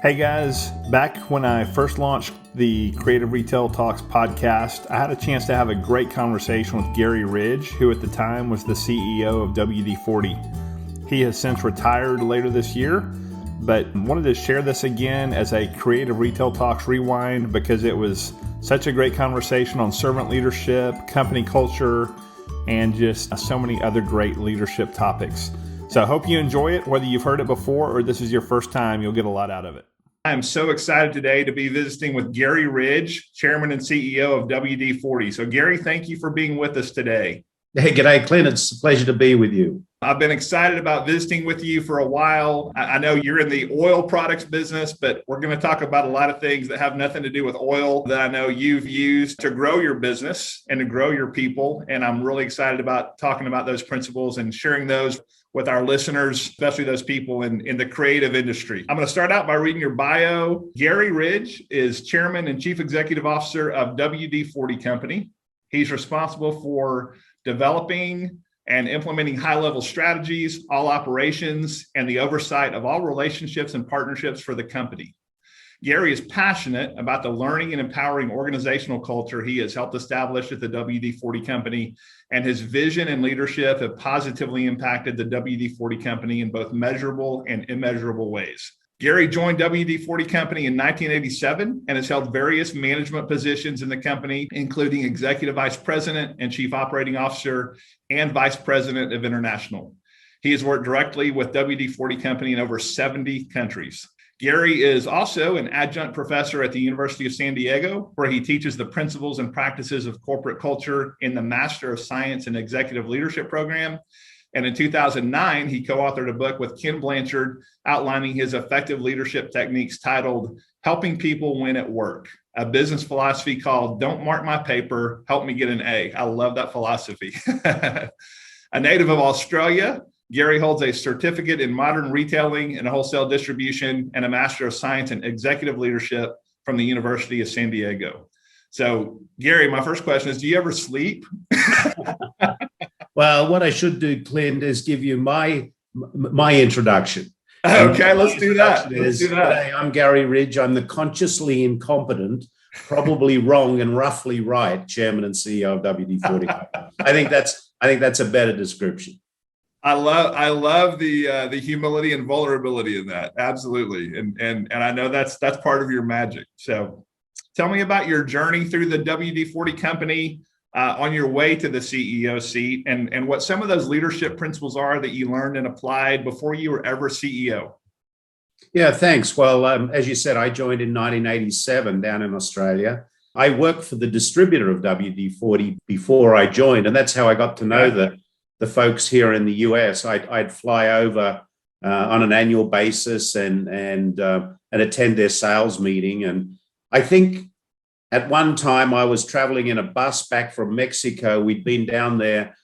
Hey guys, back when I first launched the Creative Retail Talks podcast, I had a chance to have a great conversation with Garry Ridge, who at the time was the CEO of WD-40. He has since retired later this year, but wanted to share this again as a Creative Retail Talks rewind because it was such a great conversation on servant leadership, company culture, and just so many other great leadership topics. So I hope you enjoy it. Whether you've heard it before or this is your first time, you'll get a lot out of it. I'm so excited today to be visiting with Garry Ridge, Chairman and CEO of WD-40. So Garry, thank you for being with us today. Hey, g'day, Clint. It's a pleasure to be with you. I've been excited about visiting with you for a while. I know you're in the oil products business, but we're going to talk about a lot of things that have nothing to do with oil that I know you've used to grow your business and to grow your people. And I'm really excited about talking about those principles and sharing those with our listeners, especially those people in the creative industry. I'm going to start out by reading your bio. Garry Ridge is Chairman and Chief Executive Officer of WD-40 Company. He's responsible for developing and implementing high-level strategies, all operations, and the oversight of all relationships and partnerships for the company. Garry is passionate about the learning and empowering organizational culture he has helped establish at the WD-40 Company, and his vision and leadership have positively impacted the WD-40 Company in both measurable and immeasurable ways. Garry joined WD-40 Company in 1987 and has held various management positions in the company, including Executive Vice President and Chief Operating Officer and Vice President of International. He has worked directly with WD-40 Company in over 70 countries. Garry is also an adjunct professor at the University of San Diego, where he teaches the principles and practices of corporate culture in the Master of Science and Executive Leadership program. And in 2009, he co-authored a book with Ken Blanchard outlining his effective leadership techniques titled Helping People Win at Work, a business philosophy called Don't Mark My Paper, Help Me Get an A. I love that philosophy. A native of Australia, Garry holds a certificate in modern retailing and wholesale distribution and a Master of Science in Executive Leadership from the University of San Diego. So, Garry, my first question is, do you ever sleep? Well, what I should do, Clint, is give you my introduction. Okay, let's do that. Hey, I'm Garry Ridge. I'm the consciously incompetent, probably wrong and roughly right Chairman and CEO of WD-40. I think that's a better description. I love the humility and vulnerability in that. Absolutely. And I know that's part of your magic. So tell me about your journey through the WD-40 Company on your way to the CEO seat and what some of those leadership principles are that you learned and applied before you were ever CEO. Yeah, thanks. Well, as you said, I joined in 1987 down in Australia. I worked for the distributor of WD-40 before I joined, and that's how I got to know the folks here in the US. I'd fly over on an annual basis and attend their sales meeting. And I think at one time I was traveling in a bus back from Mexico. We'd been down there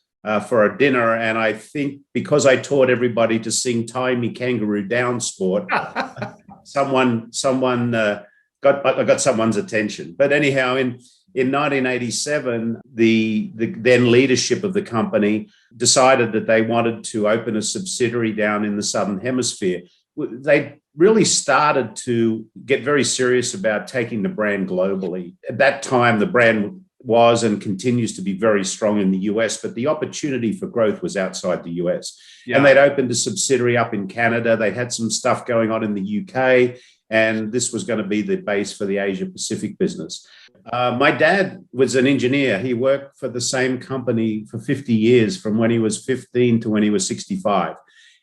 for a dinner. And I think because I taught everybody to sing Tie Me Kangaroo Down Sport, I got someone's attention. But anyhow, in 1987, the then leadership of the company decided that they wanted to open a subsidiary down in the Southern Hemisphere. They really started to get very serious about taking the brand globally. At that time, the brand was and continues to be very strong in the US, but the opportunity for growth was outside the US. Yeah. And they'd opened a subsidiary up in Canada. They had some stuff going on in the UK, and this was going to be the base for the Asia Pacific business. My dad was an engineer. He worked for the same company for 50 years, from when he was 15 to when he was 65.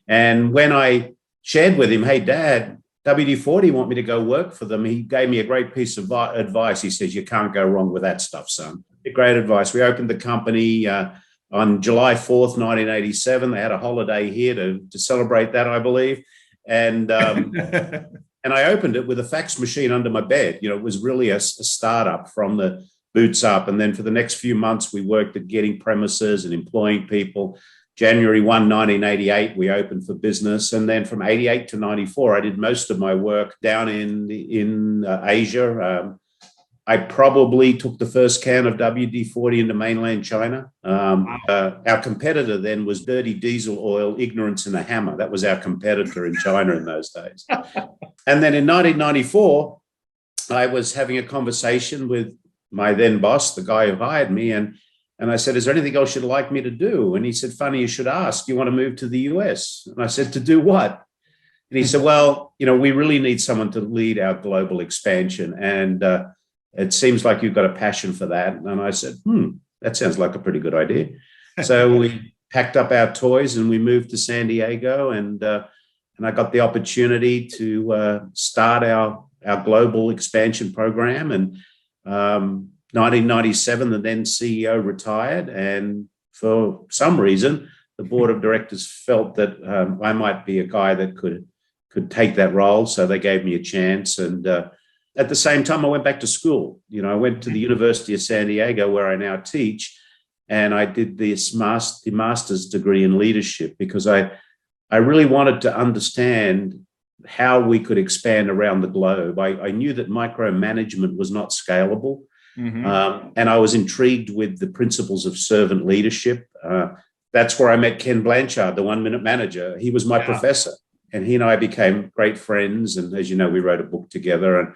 And when I shared with him, hey, Dad, WD-40 want me to go work for them, he gave me a great piece of advice. He says, you can't go wrong with that stuff, son. Great advice. We opened the company on July 4th, 1987. They had a holiday here to celebrate that, I believe. And and I opened it with a fax machine under my bed. You know, it was really a startup from the boots up. And then for the next few months, we worked at getting premises and employing people. January 1, 1988, we opened for business. And then from 88 to 94, I did most of my work down in Asia. I probably took the first can of WD-40 into mainland China. Our competitor then was dirty diesel oil, ignorance and a hammer. That was our competitor in China in those days. And then in 1994, I was having a conversation with my then boss, the guy who hired me, and I said, is there anything else you'd like me to do? And he said, funny you should ask. You want to move to the US? And I said, to do what? And he said, well, we really need someone to lead our global expansion. And it seems like you've got a passion for that. And I said, that sounds like a pretty good idea. So we packed up our toys and we moved to San Diego, and I got the opportunity to start our global expansion program. And 1997, the then CEO retired, and for some reason, the board of directors felt that I might be a guy that could take that role. So they gave me a chance. And at the same time, I went back to school. I went to the University of San Diego, where I now teach, and I did this master's degree in leadership because I really wanted to understand how we could expand around the globe. I knew that micromanagement was not scalable. Mm-hmm. And I was intrigued with the principles of servant leadership. That's where I met Ken Blanchard, the 1 Minute Manager. He was my professor, and he and I became great friends. And as you know, we wrote a book together, and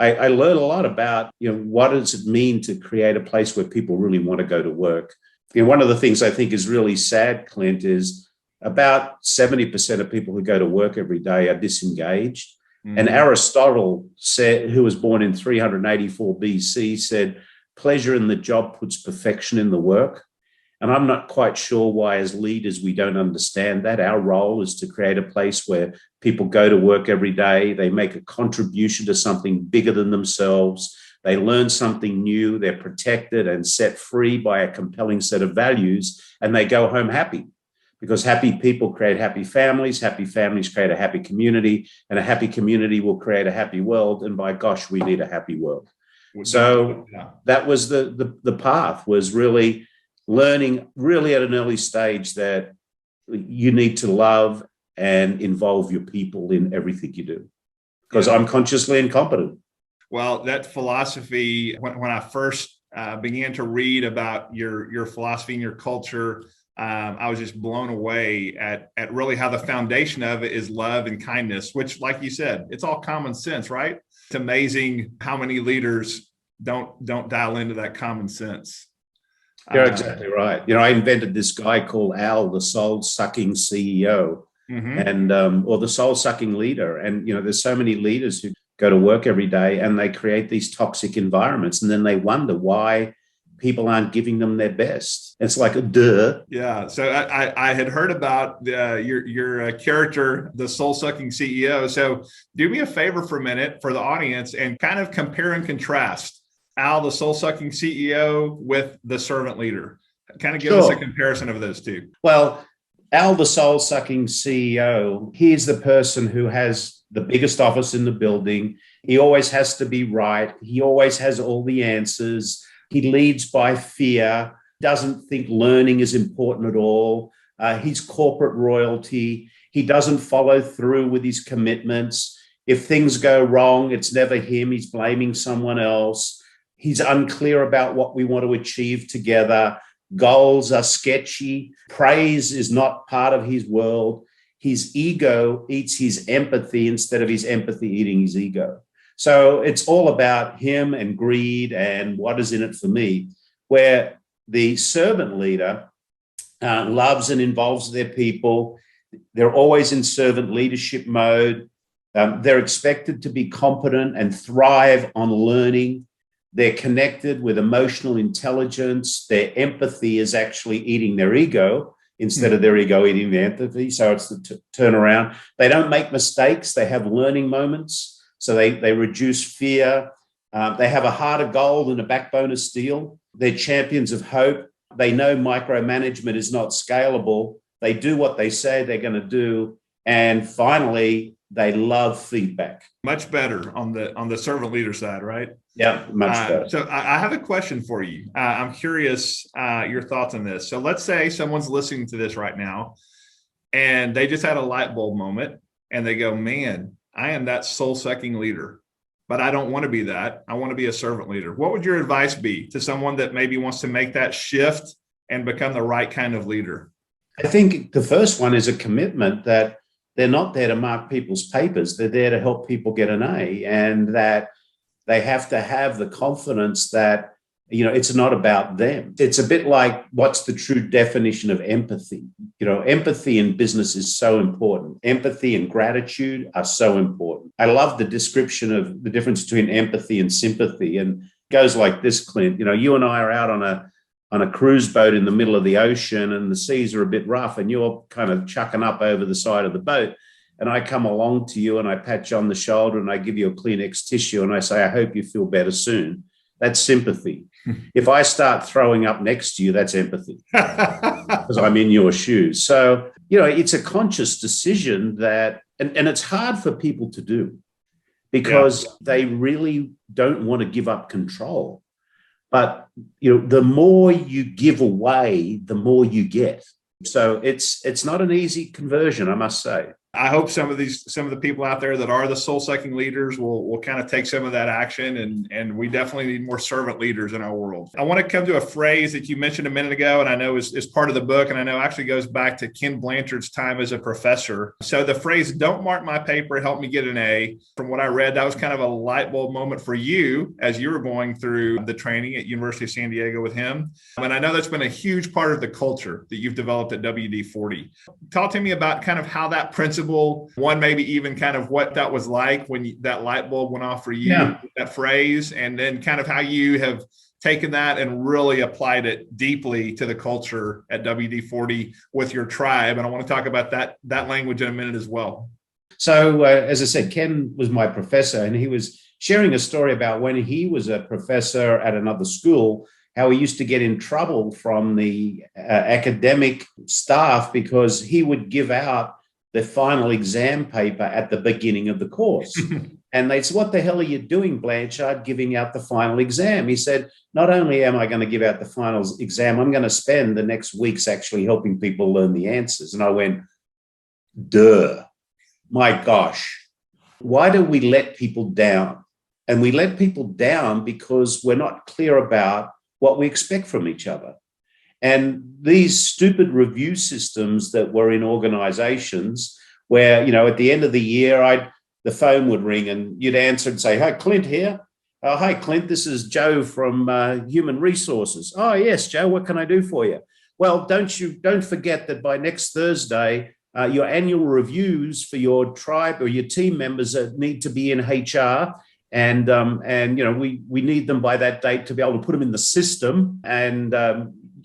I learned a lot about, what does it mean to create a place where people really want to go to work. One of the things I think is really sad, Clint, is about 70% of people who go to work every day are disengaged. Mm-hmm. And Aristotle said, who was born in 384 BC, said, pleasure in the job puts perfection in the work. And I'm not quite sure why, as leaders, we don't understand that. Our role is to create a place where people go to work every day. They make a contribution to something bigger than themselves. They learn something new. They're protected and set free by a compelling set of values, and they go home happy. Because happy people create happy families create a happy community, and a happy community will create a happy world. And by gosh, we need a happy world. So that was the path, was really learning really at an early stage that you need to love and involve your people in everything you do, because I'm consciously incompetent. Well, that philosophy, when I first began to read about your philosophy and your culture, I was just blown away at really how the foundation of it is love and kindness, which, like you said, it's all common sense, right? It's amazing how many leaders don't dial into that common sense. You're exactly right. I invented this guy called Al, the soul-sucking CEO, mm-hmm. and or the soul-sucking leader. And there's so many leaders who go to work every day and they create these toxic environments, and then they wonder why people aren't giving them their best. It's like a duh. Yeah. So I had heard about your character, the soul-sucking CEO. So do me a favor for a minute for the audience and kind of compare and contrast Al, the soul-sucking CEO, with the servant leader. Kind of give us a comparison of those two. Well, Al, the soul-sucking CEO, he's the person who has the biggest office in the building. He always has to be right. He always has all the answers. He leads by fear, doesn't think learning is important at all. He's corporate royalty. He doesn't follow through with his commitments. If things go wrong, it's never him. He's blaming someone else. He's unclear about what we want to achieve together. Goals are sketchy. Praise is not part of his world. His ego eats his empathy instead of his empathy eating his ego. So it's all about him and greed and what is in it for me, where the servant leader loves and involves their people. They're always in servant leadership mode. They're expected to be competent and thrive on learning. They're connected with emotional intelligence. Their empathy is actually eating their ego instead of their ego eating their empathy. So it's the turnaround. They don't make mistakes. They have learning moments. So they reduce fear. They have a heart of gold and a backbone of steel. They're champions of hope. They know micromanagement is not scalable. They do what they say they're going to do. And finally, they love feedback. Much better on the servant leader side, right? Yeah, much better. So I have a question for you. I'm curious your thoughts on this. So let's say someone's listening to this right now and they just had a light bulb moment and they go, man, I am that soul-sucking leader. but I don't want to be that. I want to be a servant leader. What would your advice be to someone that maybe wants to make that shift and become the right kind of leader? I think the first one is a commitment that they're not there to mark people's papers. They're there to help people get an A, and that they have to have the confidence that, it's not about them. It's a bit like, what's the true definition of empathy? Empathy in business is so important. Empathy and gratitude are so important. I love the description of the difference between empathy and sympathy, and it goes like this, Clint. You and I are out on a cruise boat in the middle of the ocean, and the seas are a bit rough, and you're kind of chucking up over the side of the boat. And I come along to you and I pat you on the shoulder and I give you a Kleenex tissue and I say, I hope you feel better soon. That's sympathy. If I start throwing up next to you, that's empathy, because I'm in your shoes. So, it's a conscious decision that, and it's hard for people to do, because they really don't want to give up control. But, the more you give away, the more you get. So it's not an easy conversion, I must say. I hope some of the people out there that are the soul-sucking leaders will kind of take some of that action, and we definitely need more servant leaders in our world. I want to come to a phrase that you mentioned a minute ago, and I know is part of the book, and I know actually goes back to Ken Blanchard's time as a professor. So the phrase, "Don't mark my paper, help me get an A." From what I read, that was kind of a light bulb moment for you as you were going through the training at University of San Diego with him. And I know that's been a huge part of the culture that you've developed at WD-40. Talk to me about kind of how that principle, one, maybe even kind of what that was like when that light bulb went off for you, that phrase, and then kind of how you have taken that and really applied it deeply to the culture at WD-40 with your tribe. And I want to talk about that language in a minute as well. So, as I said, Ken was my professor, and he was sharing a story about when he was a professor at another school, how he used to get in trouble from the academic staff because he would give out the final exam paper at the beginning of the course. And they said, "What the hell are you doing, Blanchard, giving out the final exam?" He said, "Not only am I going to give out the final exam, I'm going to spend the next weeks actually helping people learn the answers." And I went, duh, my gosh, why do we let people down? And we let people down because we're not clear about what we expect from each other. And these stupid review systems that were in organizations where, at the end of the year, the phone would ring and you'd answer and say, "Hi, Clint here. Oh, hi, Clint. This is Joe from Human Resources." "Oh, yes, Joe. What can I do for you?" "Well, don't forget that by next Thursday, your annual reviews for your tribe or your team members need to be in HR. And we need them by that date to be able to put them in the system. And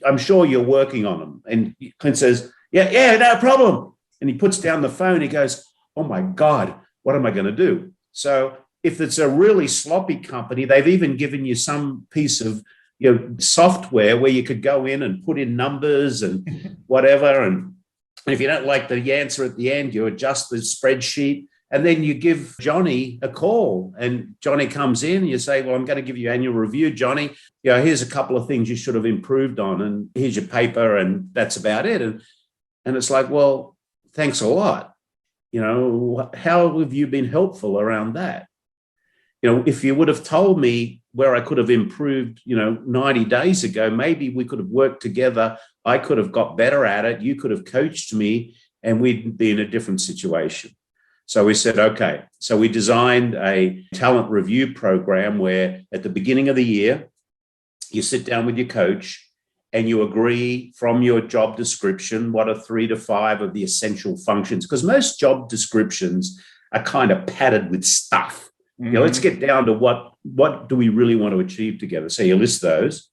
I'm sure you're working on them." And Clint says, yeah, no problem. And he puts down the phone. He goes, "Oh my God, what am I going to do?" So if it's a really sloppy company, they've even given you some piece of software where you could go in and put in numbers and whatever. And if you don't like the answer at the end, you adjust the spreadsheet. And then you give Johnny a call, and Johnny comes in and you say, "Well, I'm going to give you annual review, Johnny. Here's a couple of things you should have improved on, and here's your paper," and that's about it. And it's like, well, thanks a lot. How have you been helpful around that? If you would have told me where I could have improved, 90 days ago, maybe we could have worked together. I could have got better at it. You could have coached me, and we'd be in a different situation. So we said, okay. So we designed a talent review program where at the beginning of the year, you sit down with your coach and you agree from your job description what are 3 to 5 of the essential functions, because most job descriptions are kind of padded with stuff. Mm-hmm. Let's get down to what do we really want to achieve together. So you list those,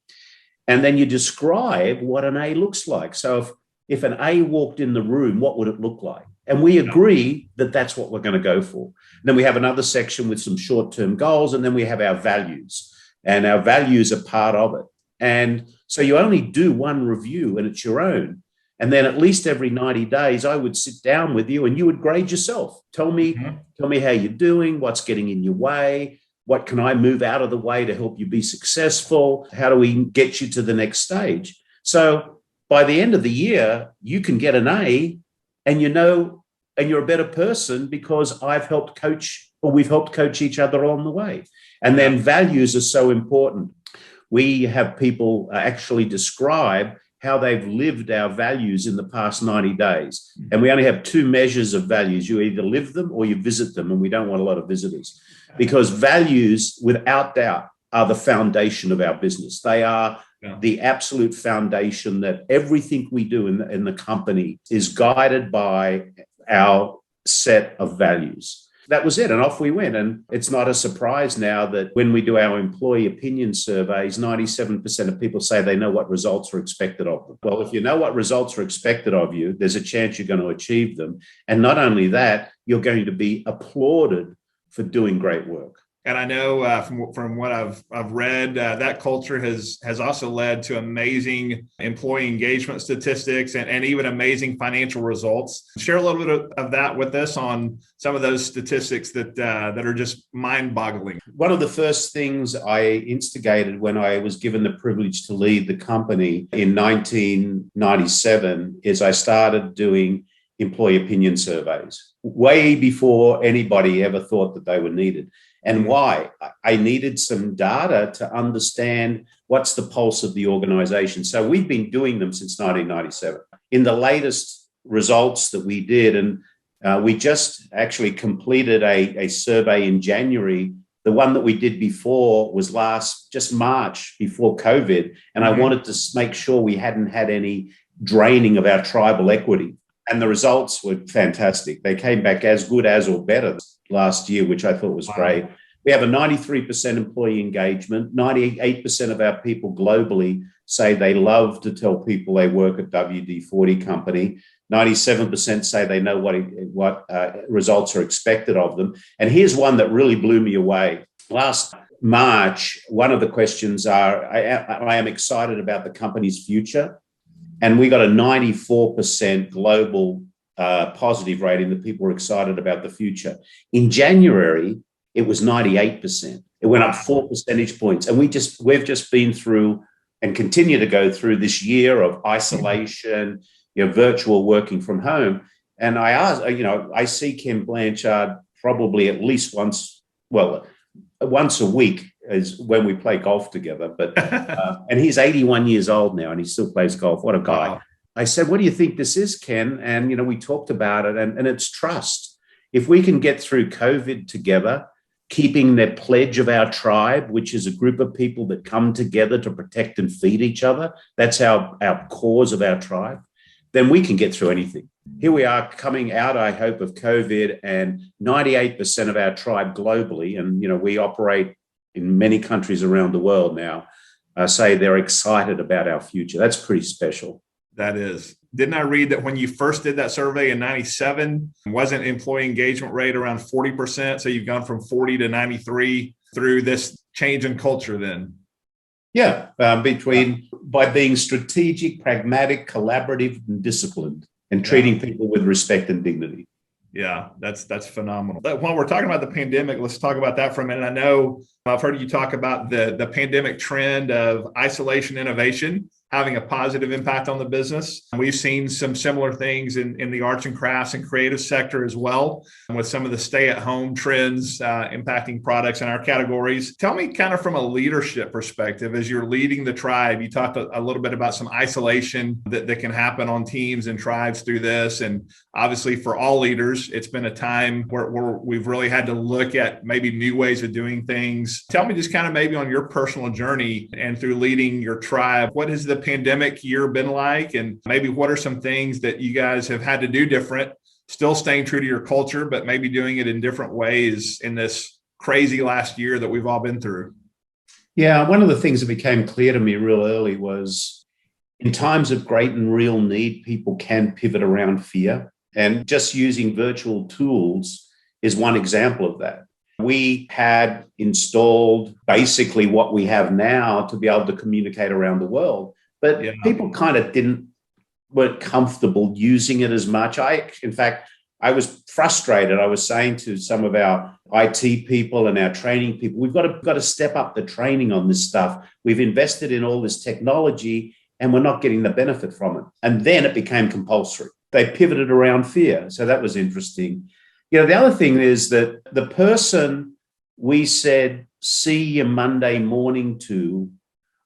and then you describe what an A looks like. So if an A walked in the room, what would it look like? And we agree that that's what we're going to go for. And then we have another section with some short-term goals, and then we have our values, and our values are part of it. And so you only do one review, and it's your own. And then at least every 90 days, I would sit down with you and you would grade yourself. Tell me how you're doing, what's getting in your way, what can I move out of the way to help you be successful? How do we get you to the next stage? So by the end of the year, you can get an A, and And you're a better person because we've helped coach each other along the way. And then values are so important. We have people actually describe how they've lived our values in the past 90 days. And we only have two measures of values. You either live them or you visit them. And we don't want a lot of visitors, because values, without doubt, are the foundation of our business. They are the absolute foundation that everything we do in the company is guided by our set of values. That was it. And off we went. And it's not a surprise now that when we do our employee opinion surveys, 97% of people say they know what results are expected of them. Well, if you know what results are expected of you, there's a chance you're going to achieve them. And not only that, you're going to be applauded for doing great work. And I know from what I've read, that culture has also led to amazing employee engagement statistics and even amazing financial results. Share a little bit of that with us on some of those statistics that are just mind-boggling. One of the first things I instigated when I was given the privilege to lead the company in 1997 is I started doing employee opinion surveys way before anybody ever thought that they were needed. And why? I needed some data to understand what's the pulse of the organization. So we've been doing them since 1997. In the latest results that we did, and we just actually completed a survey in January. The one that we did before was just March before COVID. And I wanted to make sure we hadn't had any draining of our tribal equity. And the results were fantastic. They came back as good as or better last year, which I thought was great. We have a 93% employee engagement. 98% of our people globally say they love to tell people they work at WD-40 Company. 97% say they know what results are expected of them. And here's one that really blew me away. Last March, one of the questions I am excited about the company's future. And we got a 94% global positive rating that people were excited about the future. In January, it was 98%. It went up 4 percentage points. And we've just been through and continue to go through this year of isolation, virtual working from home. And I asked, I see Ken Blanchard probably at least once a week is when we play golf together. But and he's 81 years old now and he still plays golf. What a guy. Wow. I said, what do you think this is, Ken? And, we talked about it and it's trust. If we can get through COVID together, keeping the pledge of our tribe, which is a group of people that come together to protect and feed each other, that's our cause of our tribe, then we can get through anything. Here we are coming out, I hope, of COVID, and 98% of our tribe globally, and we operate in many countries around the world now, say they're excited about our future. That's pretty special. That is. Didn't I read that when you first did that survey in 97, wasn't employee engagement rate around 40%? So you've gone from 40 to 93 through this change in culture then? Yeah, by being strategic, pragmatic, collaborative, and disciplined, and treating people with respect and dignity. Yeah, that's phenomenal. But while we're talking about the pandemic, let's talk about that for a minute. I know I've heard you talk about the pandemic trend of isolation innovation having a positive impact on the business. We've seen some similar things in the arts and crafts and creative sector as well, with some of the stay-at-home trends impacting products in our categories. Tell me kind of from a leadership perspective, as you're leading the tribe, you talked a little bit about some isolation that can happen on teams and tribes through this. And obviously for all leaders, it's been a time where we've really had to look at maybe new ways of doing things. Tell me just kind of maybe on your personal journey and through leading your tribe, what has the pandemic year been like? And maybe what are some things that you guys have had to do different, still staying true to your culture, but maybe doing it in different ways in this crazy last year that we've all been through? Yeah, one of the things that became clear to me real early was in times of great and real need, people can pivot around fear. And just using virtual tools is one example of that. We had installed basically what we have now to be able to communicate around the world. But people kind of weren't comfortable using it as much. In fact, I was frustrated. I was saying to some of our IT people and our training people, we've got to step up the training on this stuff. We've invested in all this technology and we're not getting the benefit from it. And then it became compulsory. they pivoted around fear. So that was interesting. The other thing is that the person we said, see you Monday morning to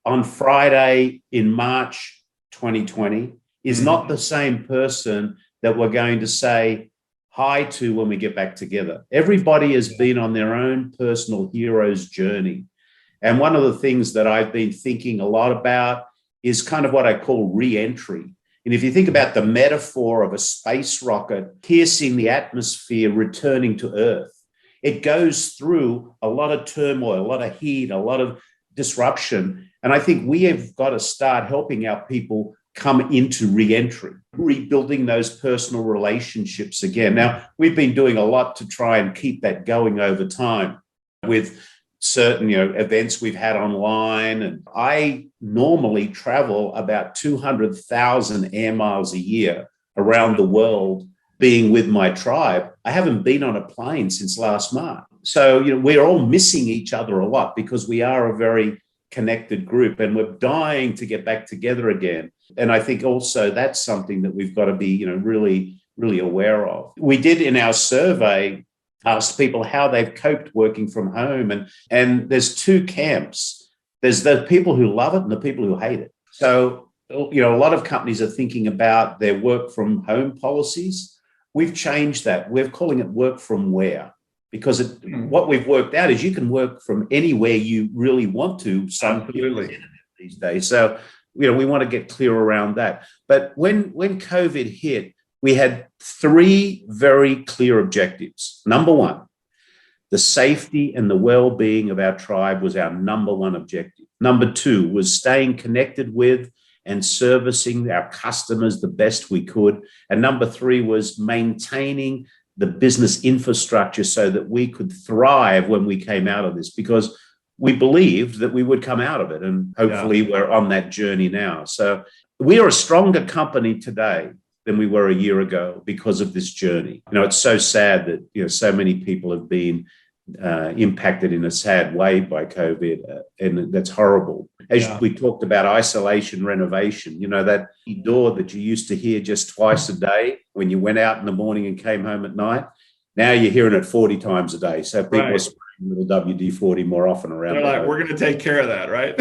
on Friday in March 2020 is not the same person that we're going to say hi to when we get back together. Everybody has been on their own personal hero's journey. And one of the things that I've been thinking a lot about is kind of what I call re-entry. And if you think about the metaphor of a space rocket piercing the atmosphere, returning to Earth, it goes through a lot of turmoil, a lot of heat, a lot of disruption. And I think we have got to start helping our people come into re-entry, rebuilding those personal relationships again. Now, we've been doing a lot to try and keep that going over time with certain events we've had online. And I normally travel about 200,000 air miles a year around the world being with my tribe. I haven't been on a plane since last March. So, we're all missing each other a lot because we are a very connected group and we're dying to get back together again. And I think also that's something that we've got to be, really, really aware of. We did in our survey ask people how they've coped working from home. And there's two camps. There's the people who love it and the people who hate it. So, a lot of companies are thinking about their work from home policies. We've changed that. We're calling it work from where. Because what we've worked out is you can work from anywhere you really want to. Absolutely. These days. So, we want to get clear around that. But when COVID hit, we had three very clear objectives. Number one, the safety and the well-being of our tribe was our number one objective. Number two was staying connected with and servicing our customers the best we could. And number three was maintaining the business infrastructure so that we could thrive when we came out of this, because we believed that we would come out of it. And hopefully we're on that journey now. So we are a stronger company today than we were a year ago because of this journey. It's so sad that, so many people have been impacted in a sad way by COVID, and that's horrible. As we talked about isolation, renovation, that door that you used to hear just twice a day when you went out in the morning and came home at night, now you're hearing it 40 times a day. So people are spraying little WD-40 more often around. They're like, we're going to take care of that, right?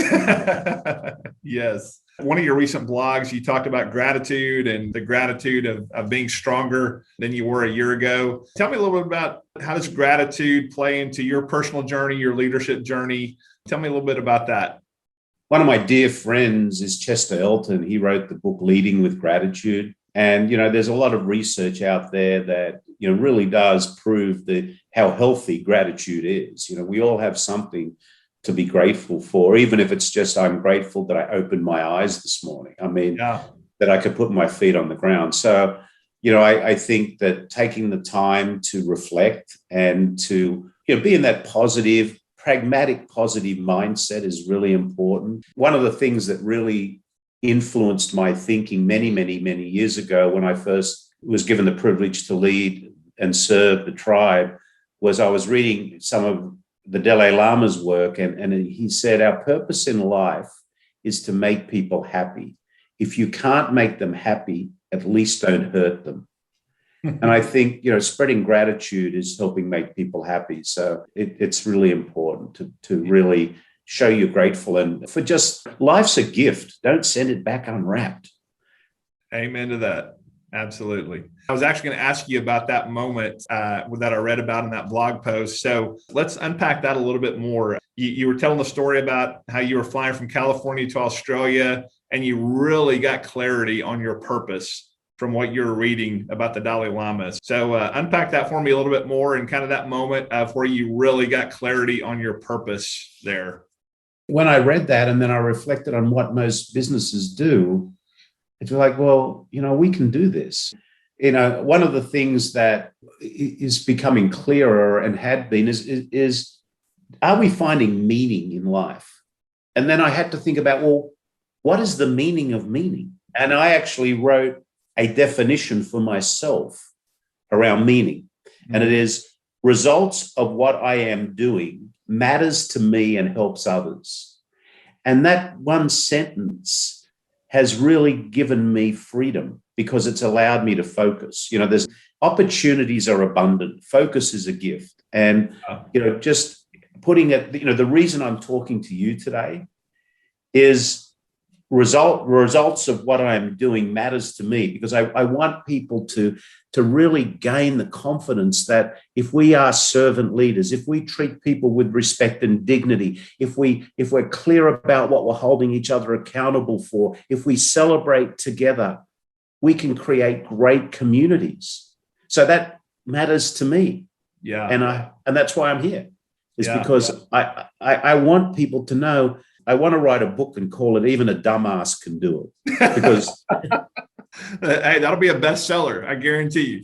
Yes. One of your recent blogs, you talked about gratitude and the gratitude of being stronger than you were a year ago. Tell me a little bit about how does gratitude play into your personal journey, your leadership journey? Tell me a little bit about that. One of my dear friends is 𝗧𝗔𝗞𝗘𝗔𝗪𝗦. He wrote the book Leading with Gratitude. And, there's a lot of research out there that, really does prove how healthy gratitude is. We all have something to be grateful for, even if it's just, I'm grateful that I opened my eyes this morning. That I could put my feet on the ground. So, I think that taking the time to reflect and to, be in that positive, pragmatic, positive mindset is really important. One of the things that really influenced my thinking many, many, many years ago when I first was given the privilege to lead and serve the tribe was I was reading some of the Dalai Lama's work, and he said, our purpose in life is to make people happy. If you can't make them happy, at least don't hurt them. And I think, spreading gratitude is helping make people happy. So it's really important to really show you're grateful. And for just, life's a gift. Don't send it back unwrapped. Amen to that. Absolutely. I was actually going to ask you about that moment that I read about in that blog post. So let's unpack that a little bit more. You were telling the story about how you were flying from California to Australia, and you really got clarity on your purpose from what you're reading about the Dalai Lama. So unpack that for me a little bit more, and kind of that moment of where you really got clarity on your purpose there. When I read that and then I reflected on what most businesses do, it's like, well, we can do this. One of the things that is becoming clearer and had been is are we finding meaning in life? And then I had to think about, well, what is the meaning of meaning? And I actually wrote a definition for myself around meaning. And it is results of what I am doing matters to me and helps others. And that one sentence has really given me freedom. because it's allowed me to focus. There's opportunities are abundant. Focus is a gift. And, just putting it, the reason I'm talking to you today is results of what I'm doing matters to me, because I want people to really gain the confidence that if we are servant leaders, if we treat people with respect and dignity, if we're clear about what we're holding each other accountable for, if we celebrate together, we can create great communities. So that matters to me. Yeah. And that's why I'm here, because I want people to know. I want to write a book and call it Even a Dumbass Can Do It, because hey, that'll be a bestseller, I guarantee you.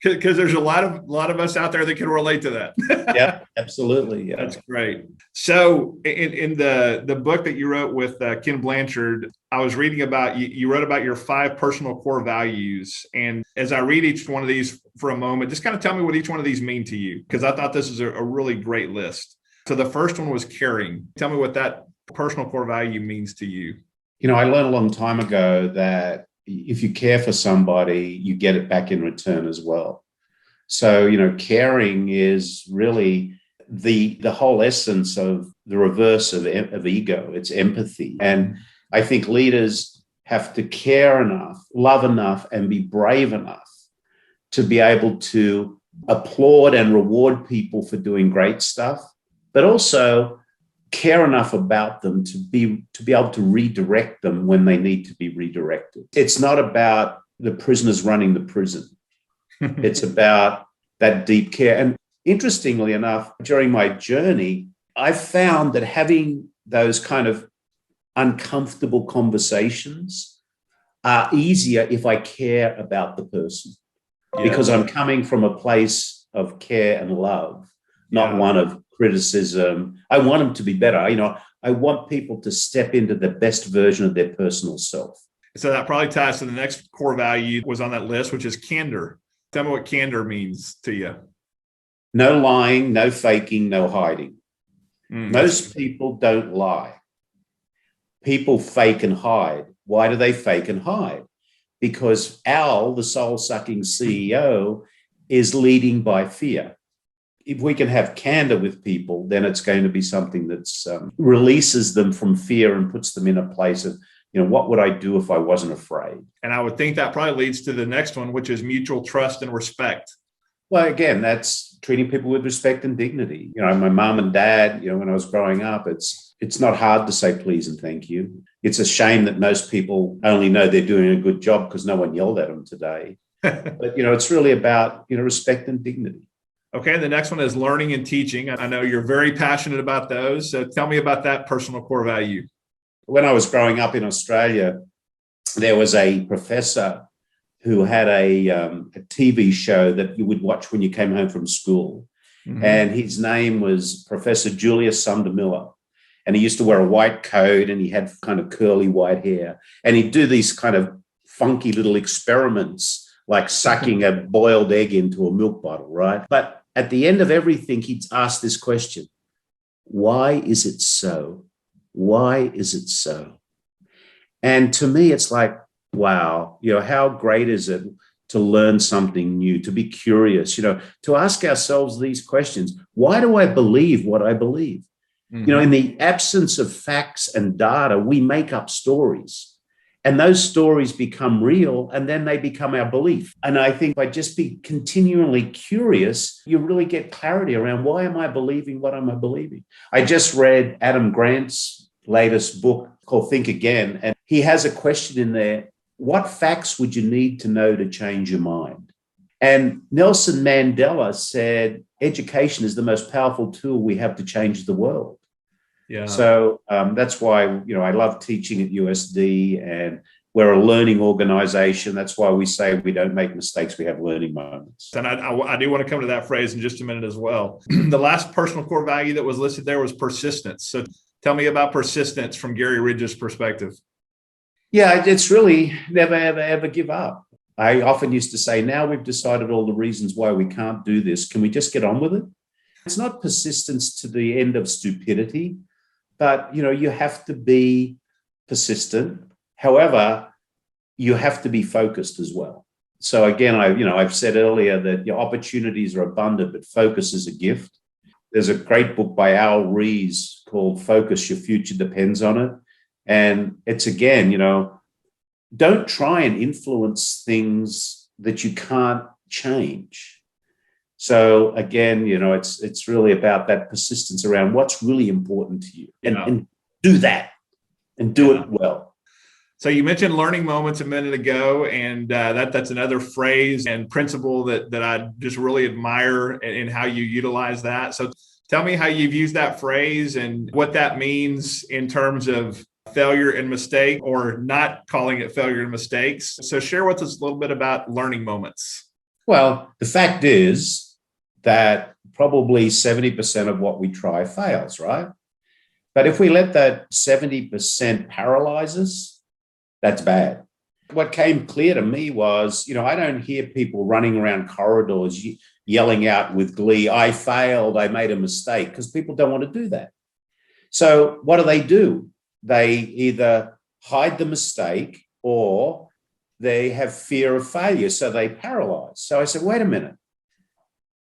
Because there's a lot of us out there that can relate to that. Yeah, absolutely. Yeah, that's great. So in the book that you wrote with Ken Blanchard, I was reading about you wrote about your 5 personal core values. And as I read each one of these for a moment, just kind of tell me what each one of these mean to you, because I thought this is a really great list. So the first one was caring. Tell me what that personal core value means to you. I learned a long time ago that if you care for somebody, you get it back in return as well. So, caring is really the whole essence of the reverse of ego. It's empathy. And I think leaders have to care enough, love enough, and be brave enough to be able to applaud and reward people for doing great stuff, but also care enough about them to be able to redirect them when they need to be redirected. It's not about the prisoners running the prison. It's about that deep care. And interestingly enough, during my journey, I found that having those kind of uncomfortable conversations are easier if I care about the person, because I'm coming from a place of care and love, not one of criticism. I want them to be better. I want people to step into the best version of their personal self. So that probably ties to the next core value was on that list, which is candor. Tell me what candor means to you. No lying, no faking, no hiding. Most people don't lie. People fake and hide. Why do they fake and hide? Because Al, the soul-sucking CEO, is leading by fear. If we can have candor with people, then it's going to be something that's releases them from fear and puts them in a place of, what would I do if I wasn't afraid? And I would think that probably leads to the next one, which is mutual trust and respect. Well, again, that's treating people with respect and dignity. My mom and dad, when I was growing up, it's not hard to say please and thank you. It's a shame that most people only know they're doing a good job because no one yelled at them today. But, it's really about, respect and dignity. Okay, the next one is learning and teaching. I know you're very passionate about those. So tell me about that personal core value. When I was growing up in Australia, there was a professor who had a TV show that you would watch when you came home from school. Mm-hmm. And his name was Professor 𝗧𝗔𝗞𝗘𝗔𝗪𝗦. And he used to wear a white coat and he had kind of curly white hair. And he'd do these kind of funky little experiments, like sucking a boiled egg into a milk bottle, right? But at the end of everything, he'd ask this question: why is it so? Why is it so? And to me, it's like, wow, how great is it to learn something new, to be curious, to ask ourselves these questions. Why do I believe what I believe? Mm-hmm. In the absence of facts and data, we make up stories. And those stories become real, and then they become our belief. And I think by just being continually curious, you really get clarity around, why am I believing what am I believing? I just read Adam Grant's latest book called Think Again, and he has a question in there: what facts would you need to know to change your mind? And Nelson Mandela said, education is the most powerful tool we have to change the world. Yeah. So that's why, I love teaching at USD, and we're a learning organization. That's why we say we don't make mistakes, we have learning moments. And I do want to come to that phrase in just a minute as well. The last personal core value that was listed there was persistence. So tell me about persistence from Garry Ridge's perspective. Yeah, it's really never, ever, ever give up. I often used to say, now we've decided all the reasons why we can't do this. Can we just get on with it? It's not persistence to the end of stupidity, but, you have to be persistent. However, you have to be focused as well. So again, I've said earlier that your opportunities are abundant, but focus is a gift. There's a great book by 𝗧𝗔𝗞𝗘𝗔𝗪𝗦 called Focus, Your Future Depends on It. And it's again, don't try and influence things that you can't change. So again, it's really about that persistence around what's really important to you, and do that and do it well. So you mentioned learning moments a minute ago, and that's another phrase and principle that I just really admire in how you utilize that. So tell me how you've used that phrase and what that means in terms of failure and mistake, or not calling it failure and mistakes. So share with us a little bit about learning moments. Well, the fact is that probably 70% of what we try fails, right? But if we let that 70% paralyze us, that's bad. What came clear to me was, I don't hear people running around corridors yelling out with glee, I failed, I made a mistake, because people don't want to do that. So what do? They either hide the mistake or they have fear of failure, so they paralyze. So I said, wait a minute,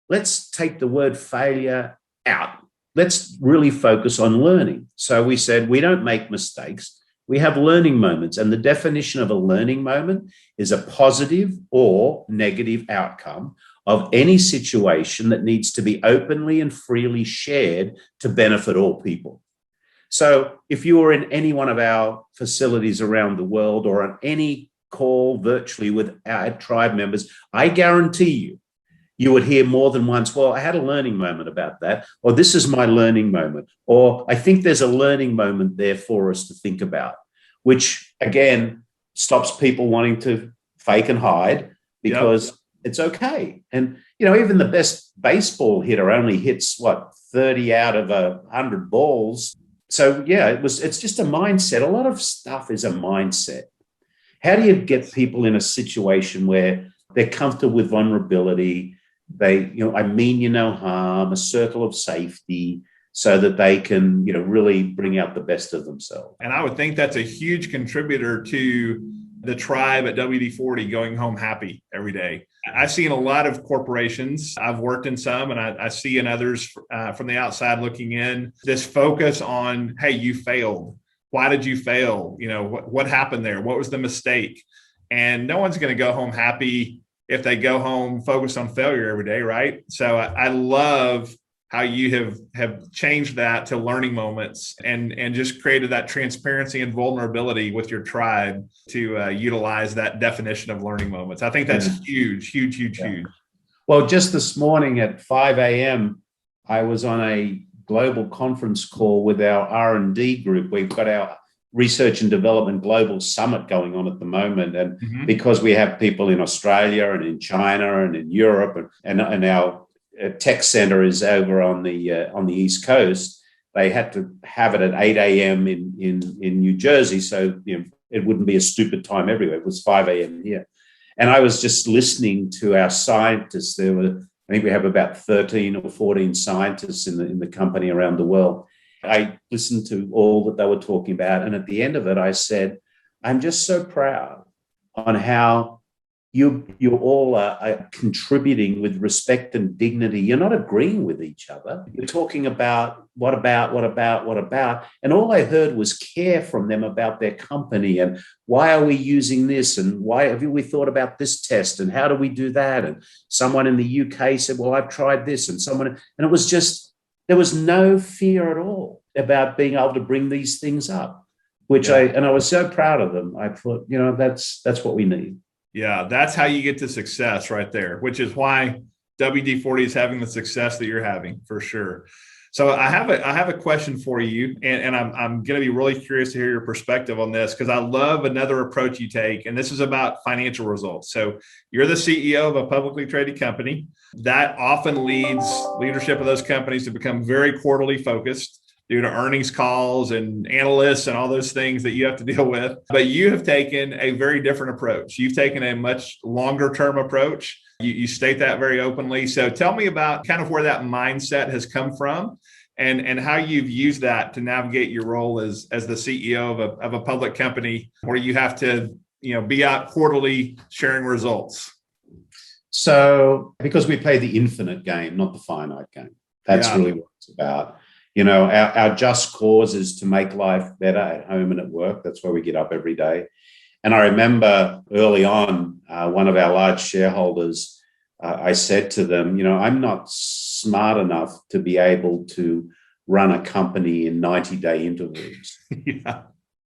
let's take the word failure out. Let's really focus on learning. So we said, we don't make mistakes. We have learning moments, and the definition of a learning moment is a positive or negative outcome of any situation that needs to be openly and freely shared to benefit all people. So if you were in any one of our facilities around the world or on any call virtually with our tribe members, I guarantee you would hear more than once, well, I had a learning moment about that, or this is my learning moment, or I think there's a learning moment there for us to think about, which again stops people wanting to fake and hide, because it's okay. And, even the best baseball hitter only hits 30 out of 100 balls. So it's just a mindset. A lot of stuff is a mindset. How do you get people in a situation where they're comfortable with vulnerability? They, I mean you no harm, a circle of safety, so that they can, really bring out the best of themselves. And I would think that's a huge contributor to the tribe at WD-40 going home happy every day. I've seen a lot of corporations. I've worked in some, and I see in others from the outside looking in, this focus on, hey, you failed. Why did you fail? What happened there? What was the mistake? And no one's going to go home happy if they go home focused on failure every day, right? So I love how you have changed that to learning moments and just created that transparency and vulnerability with your tribe to utilize that definition of learning moments. I think that's huge. Well, just this morning at 5 a.m., I was on a global conference call with our R&D group. We've got our Research and Development Global Summit going on at the moment. And because we have people in Australia and in China and in Europe, and our tech center is over on the East Coast, they had to have it at 8 a.m. in New Jersey. So it wouldn't be a stupid time everywhere. It was 5 a.m. here. And I was just listening to our scientists. I think we have about 13 or 14 scientists in the company around the world. I listened to all that they were talking about. And at the end of it, I said, I'm just so proud on how you all are contributing with respect and dignity. You're not agreeing with each other. You're talking about what about. And all I heard was care from them about their company and why are we using this and why have we thought about this test and how do we do that? And someone in the UK said, well, I've tried this. And it was just, there was no fear at all about being able to bring these things up, I was so proud of them. I thought, that's what we need. Yeah, that's how you get to success right there, which is why WD-40 is having the success that you're having, for sure. So I have a question for you, and I'm going to be really curious to hear your perspective on this, because I love another approach you take, and this is about financial results. So you're the CEO of a publicly traded company. That often leads leadership of those companies to become very quarterly focused due to earnings calls and analysts and all those things that you have to deal with. But you have taken a very different approach. You've taken a much longer term approach. You state that very openly. So tell me about kind of where that mindset has come from and how you've used that to navigate your role as the CEO of a public company where you have to be out quarterly sharing results? So because we play the infinite game, not the finite game. That's really what it's about. Our just cause is to make life better at home and at work. That's why we get up every day. And I remember early on, one of our large shareholders, I said to them, I'm not smart enough to be able to run a company in 90-day intervals. Yeah.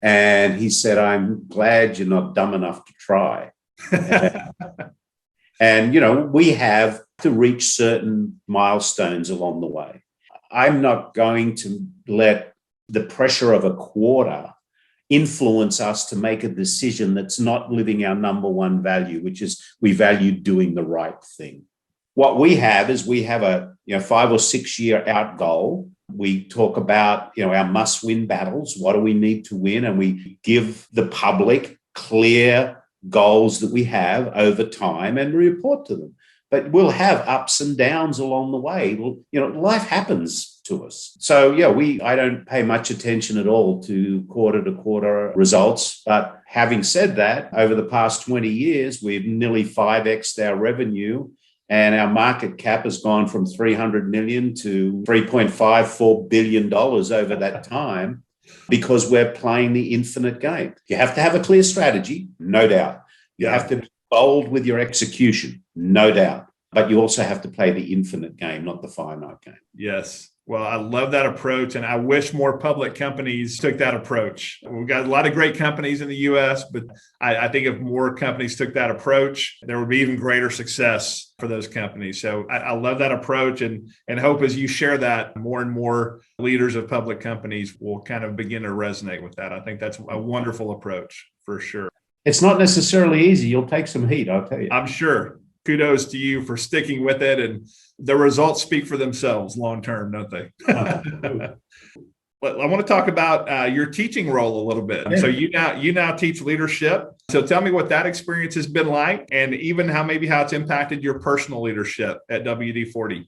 And he said, I'm glad you're not dumb enough to try. And, we have to reach certain milestones along the way. I'm not going to let the pressure of a quarter influence us to make a decision that's not living our number one value, which is we value doing the right thing. What we have is we have a 5 or 6 year out goal. We talk about our must-win battles. What do we need to win? And we give the public clear goals that we have over time and report to them. But we'll have ups and downs along the way. Life happens to us. So, I don't pay much attention at all to quarter results. But having said that, over the past 20 years, we've nearly 5x'd our revenue. And our market cap has gone from 300 million to $3.54 billion over that time because we're playing the infinite game. You have to have a clear strategy, no doubt. You have to be bold with your execution, no doubt. But you also have to play the infinite game, not the finite game. Yes. Well, I love that approach, and I wish more public companies took that approach. We've got a lot of great companies in the U.S., but I think if more companies took that approach, there would be even greater success for those companies. So I love that approach, and hope as you share that, more and more leaders of public companies will kind of begin to resonate with that. I think that's a wonderful approach for sure. It's not necessarily easy. You'll take some heat, I'll tell you. I'm sure. Kudos to you for sticking with it, and the results speak for themselves long term, don't they? I want to talk about your teaching role a little bit. Yeah. So you now teach leadership. So tell me what that experience has been like, and even how it's impacted your personal leadership at WD-40.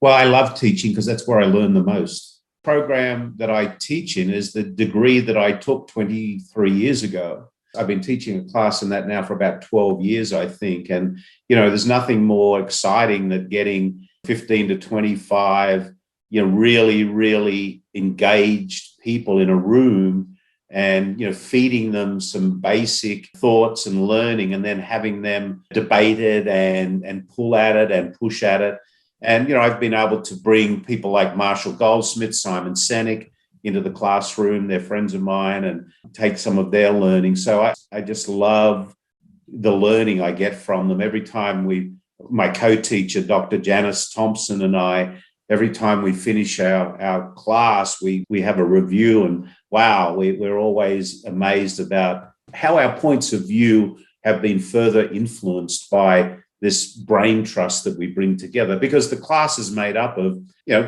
Well, I love teaching because that's where I learn the most. The program that I teach in is the degree that I took 23 years ago. I've been teaching a class in that now for about 12 years, I think. And, there's nothing more exciting than getting 15 to 25, really, really engaged people in a room and, feeding them some basic thoughts and learning, and then having them debate it and pull at it and push at it. And, I've been able to bring people like Marshall Goldsmith, Simon Sinek, into the classroom. They're friends of mine, and take some of their learning. So I just love the learning I get from them. Every time my co-teacher, Dr. Janice Thompson, and I, every time we finish our class, we have a review, and wow, we're always amazed about how our points of view have been further influenced by this brain trust that we bring together, because the class is made up of,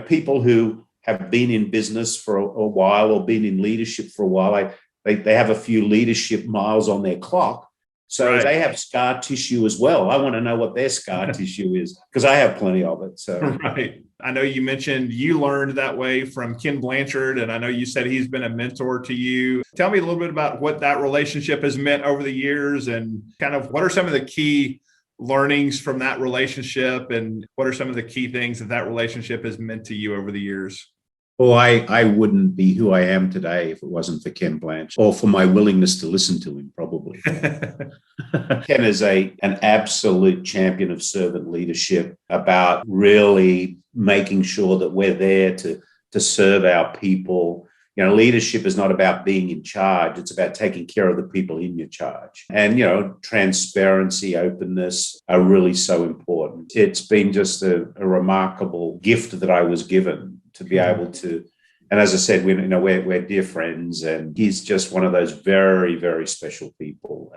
people who have been in business for a while or been in leadership for a while. They have a few leadership miles on their clock. So right. They have scar tissue as well. I want to know what their scar tissue is, because I have plenty of it. So right. I know you mentioned you learned that way from Ken Blanchard, and I know you said he's been a mentor to you. Tell me a little bit about what that relationship has meant over the years, and kind of what are some of the key learnings from that relationship, and what are some of the key things that relationship has meant to you over the years? Well, I wouldn't be who I am today if it wasn't for Ken Blanchard, or for my willingness to listen to him, probably. Ken is an absolute champion of servant leadership, about really making sure that we're there to serve our people. Leadership is not about being in charge. It's about taking care of the people in your charge. And, transparency, openness are really so important. It's been just a remarkable gift that I was given to be able to. And as I said, we're dear friends, and he's just one of those very, very special people.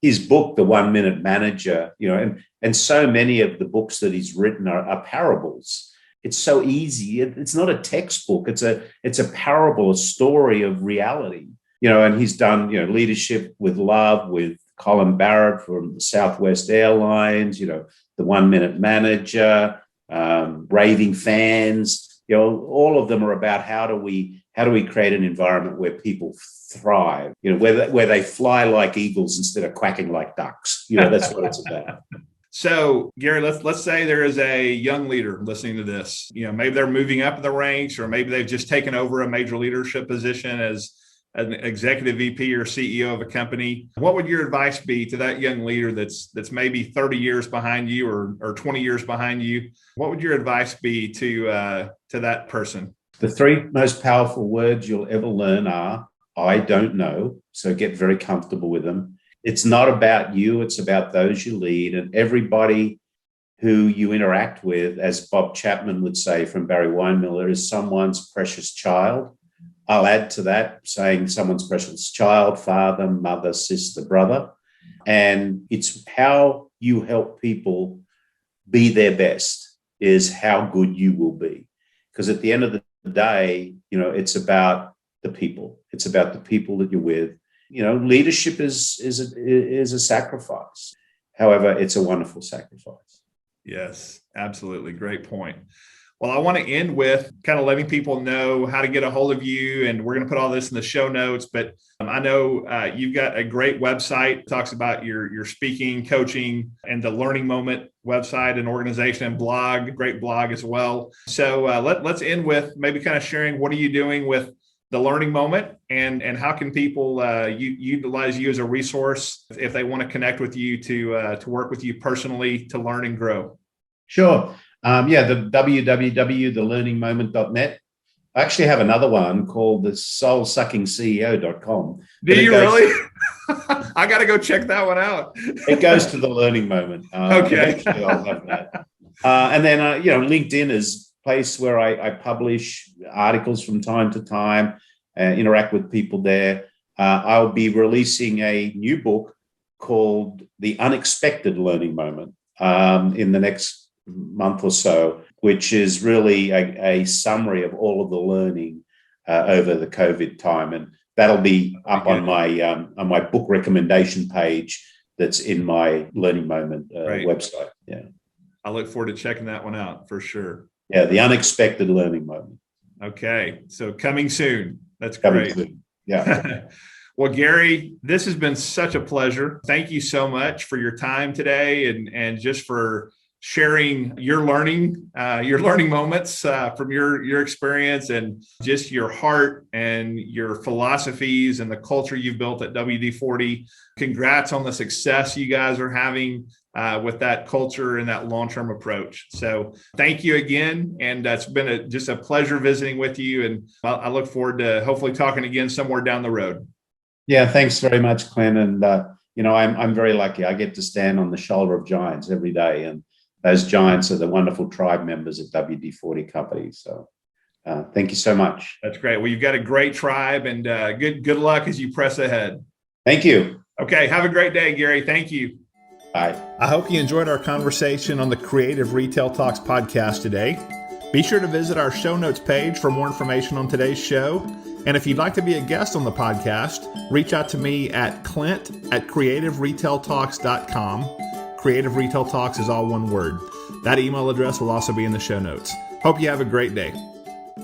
His book, The 1 Minute Manager, and so many of the books that he's written are parables. It's so easy. It's not a textbook. It's a parable, a story of reality. And he's done, Leadership with Love with Colin Barrett from Southwest Airlines, The 1 Minute Manager, Raving Fans. All of them are about how do we how do we create an environment where people thrive, where they fly like eagles instead of quacking like ducks. That's what it's about. So, Garry, let's say there is a young leader listening to this. Maybe they're moving up in the ranks, or maybe they've just taken over a major leadership position as an executive VP or CEO of a company. What would your advice be to that young leader that's maybe 30 years behind you or 20 years behind you? What would your advice be to that person? The three most powerful words you'll ever learn are, I don't know. So get very comfortable with them. It's not about you. It's about those you lead, and everybody who you interact with, as Bob Chapman would say from Barry Weinmiller, is someone's precious child. I'll add to that saying someone's precious child, father, mother, sister, brother. And it's how you help people be their best is how good you will be. Because at the end of the day, it's about the people. It's about the people that you're with. Leadership is a sacrifice. However, it's a wonderful sacrifice. Yes, absolutely. Great point. Well, I want to end with kind of letting people know how to get a hold of you, and we're going to put all this in the show notes. But I know you've got a great website that talks about your speaking, coaching, and the Learning Moment website and organization and blog, great blog as well. So let's end with maybe kind of sharing what are you doing with the Learning Moment, and how can people utilize you as a resource if they want to connect with you to work with you personally to learn and grow? Sure. The www.thelearningmoment.net. I actually have another one called the soulsuckingceo.com. Do you really? I got to go check that one out. It goes to the Learning Moment. Okay. I'll have that. And then, LinkedIn is a place where I publish articles from time to time, interact with people there. I'll be releasing a new book called The Unexpected Learning Moment in the next month or so, which is really a summary of all of the learning over the COVID time, and that'll be up on my book recommendation page that's in my Learning Moment website. Yeah, I look forward to checking that one out for sure. Yeah, The Unexpected Learning Moment. Okay, so coming soon. That's great. Soon. Yeah. Well, Garry, this has been such a pleasure. Thank you so much for your time today, and just for sharing your learning moments from your experience, and just your heart and your philosophies and the culture you've built at WD-40. Congrats on the success you guys are having with that culture and that long-term approach. So thank you again. And it's been just a pleasure visiting with you. And I look forward to hopefully talking again somewhere down the road. Yeah, thanks very much, Clint. And, I'm very lucky. I get to stand on the shoulder of giants every day. And those giants are the wonderful tribe members at WD-40 Company. So thank you so much. That's great. Well, you've got a great tribe, and good luck as you press ahead. Thank you. Okay. Have a great day, Garry. Thank you. Bye. I hope you enjoyed our conversation on the Creative Retail Talks podcast today. Be sure to visit our show notes page for more information on today's show. And if you'd like to be a guest on the podcast, reach out to me at clint@creativeretailtalks.com. Creative Retail Talks is all one word. That email address will also be in the show notes. Hope you have a great day.